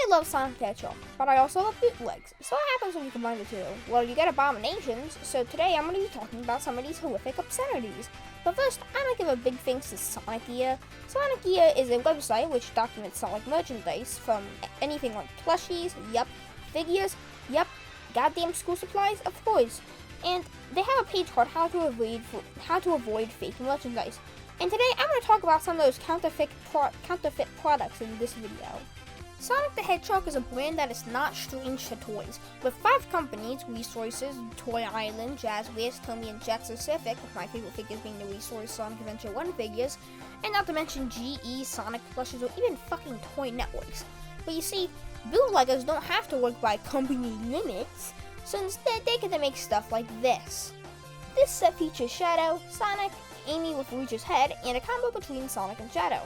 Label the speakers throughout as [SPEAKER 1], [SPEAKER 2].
[SPEAKER 1] I love Sonic the Hedgehog, but I also love Bootlegs. So what happens when you combine the two? Well, you get abominations, so today I'm going to be talking about some of these horrific obscenities. But first, I'm going to give a big thanks to Sonic Gear. Sonic Gear is a website which documents Sonic merchandise from anything like plushies, yup, figures, yup, goddamn school supplies, of course. And they have a page called How to Avoid Fake Merchandise. And today I'm going to talk about some of those counterfeit products in this video. Sonic the Hedgehog is a brand that is not strange to toys, with 5 companies: Resources, Toy Island, Jazzwares, Tomy, and Jet Pacific, with my favorite figures being the Resource Sonic Adventure 1 figures, and not to mention GE, Sonic Plushes, or even fucking Toy Networks. But you see, bootleggers don't have to work by company limits, so instead they get to make stuff like this. This set features Shadow, Sonic, Amy with Rouge's head, and a combo between Sonic and Shadow.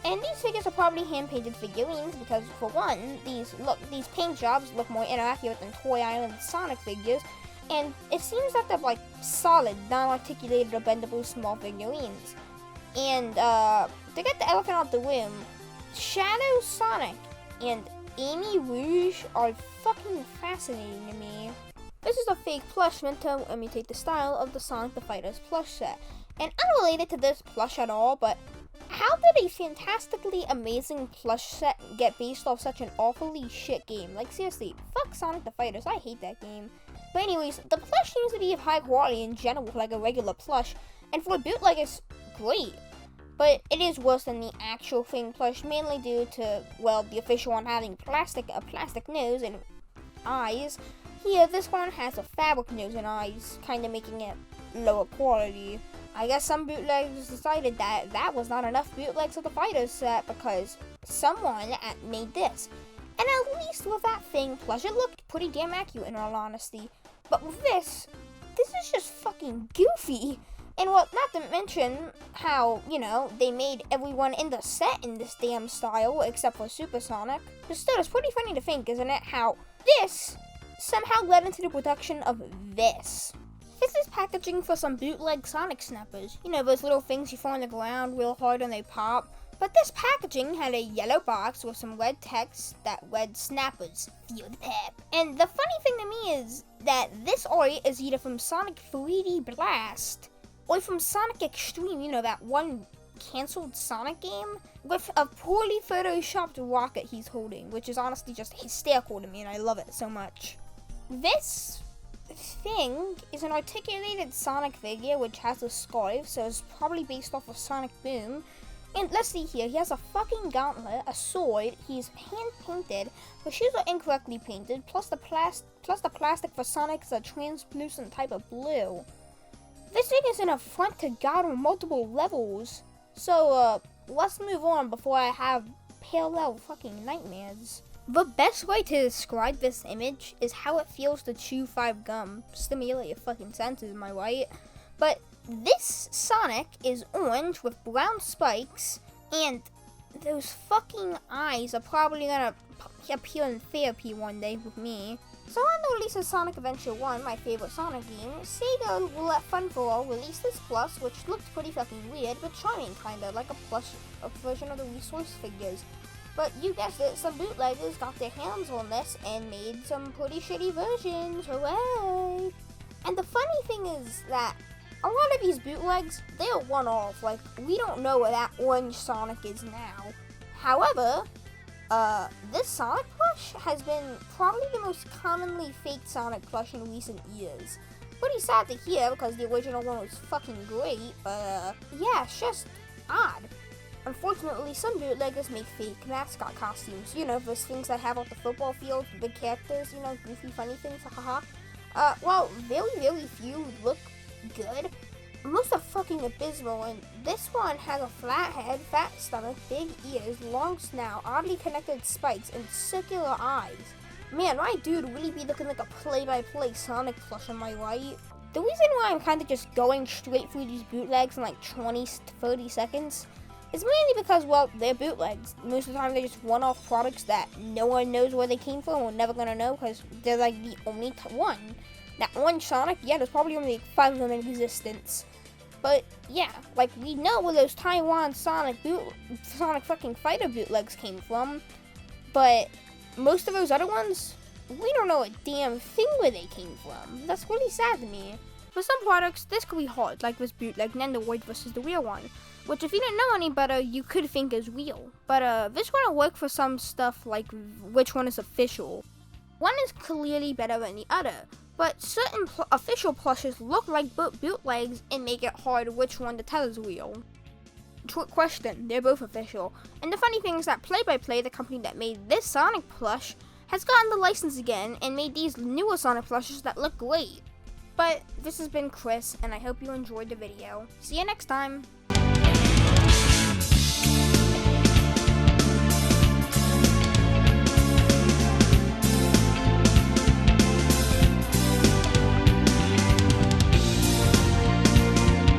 [SPEAKER 1] And these figures are probably hand-painted figurines because, for one, these paint jobs look more inaccurate than Toy Island Sonic figures, and it seems that they're like solid, non-articulated or bendable small figurines. And to get the elephant out the room, Shadow, Sonic, and Amy Rouge are fucking fascinating to me. This is a fake plush meant to imitate the style of the Sonic the Fighters plush set. And unrelated to this plush at all, but how did a fantastically amazing plush set get based off such an awfully shit game? Like, seriously, fuck Sonic the Fighters, I hate that game. But anyways, the plush seems to be of high quality in general, like a regular plush, and for a bootleg it's great. But it is worse than the actual thing plush, mainly due to, well, the official one having a plastic nose and eyes. Here, this one has a fabric nose and eyes, kinda making it lower quality. I guess some bootleggers decided that that was not enough bootlegs of the Fighters set because someone made this. And at least with that thing plush, it looked pretty damn accurate in all honesty. But with this is just fucking goofy. And well, not to mention how, they made everyone in the set in this damn style except for Supersonic. But still, it's pretty funny to think, isn't it, how this somehow led into the production of this. This is packaging for some bootleg Sonic snappers. Those little things you throw on the ground real hard and they pop. But this packaging had a yellow box with some red text that read snappers, feel the pep. And the funny thing to me is that this art is either from Sonic 3D Blast or from Sonic Extreme, that one canceled Sonic game with a poorly photoshopped rocket he's holding, which is honestly just hysterical to me and I love it so much. This thing is an articulated Sonic figure which has a scarf, so it's probably based off of Sonic Boom. And let's see here, he has a fucking gauntlet, a sword, he's hand painted, the shoes are incorrectly painted, plus the plastic for Sonic is a translucent type of blue. This thing is an affront to God on multiple levels. So let's move on before I have parallel fucking nightmares. The best way to describe this image is how it feels to chew 5 gum. Stimulate your fucking senses, am I right? But this Sonic is orange with brown spikes, and those fucking eyes are probably gonna appear in therapy one day with me. So on the release of Sonic Adventure 1, my favorite Sonic game, Sega let Fun for All release this plush, which looked pretty fucking weird, but charming kinda, like a version of the Resource figures. But you guessed it, some bootleggers got their hands on this and made some pretty shitty versions, hooray! And the funny thing is that a lot of these bootlegs, they're one-off, like, we don't know where that orange Sonic is now. However, this Sonic plush has been probably the most commonly faked Sonic plush in recent years. Pretty sad to hear because the original one was fucking great, but yeah, it's just odd. Unfortunately, some bootleggers make fake mascot costumes. Those things that have off the football field, big characters, goofy, funny things, haha. Well, very, very few look good. Most are fucking abysmal, and this one has a flat head, fat stomach, big ears, long snout, oddly connected spikes, and circular eyes. Man, my dude really be looking like a play-by-play Sonic plush, am I right? The reason why I'm kind of just going straight through these bootlegs in like 20 to 30 seconds is mainly because, well, they're bootlegs. Most of the time they're just one-off products that no one knows where they came from. We're never gonna know because they're like the only one. That one Sonic, yeah, there's probably only 5 of them in existence. But yeah, like we know where those Taiwan Sonic fucking fighter bootlegs came from. But most of those other ones, we don't know a damn thing where they came from. That's really sad to me. For some products, this could be hard, like this bootleg Nendoroid versus the real one, which if you didn't know any better, you could think is real. But this wouldn't work for some stuff like which one is official. One is clearly better than the other, but certain official plushes look like bootlegs and make it hard which one to tell is real. Trick question, they're both official. And the funny thing is that Play by Play, the company that made this Sonic plush, has gotten the license again and made these newer Sonic plushes that look great. But this has been Chris, and I hope you enjoyed the video. See you next time!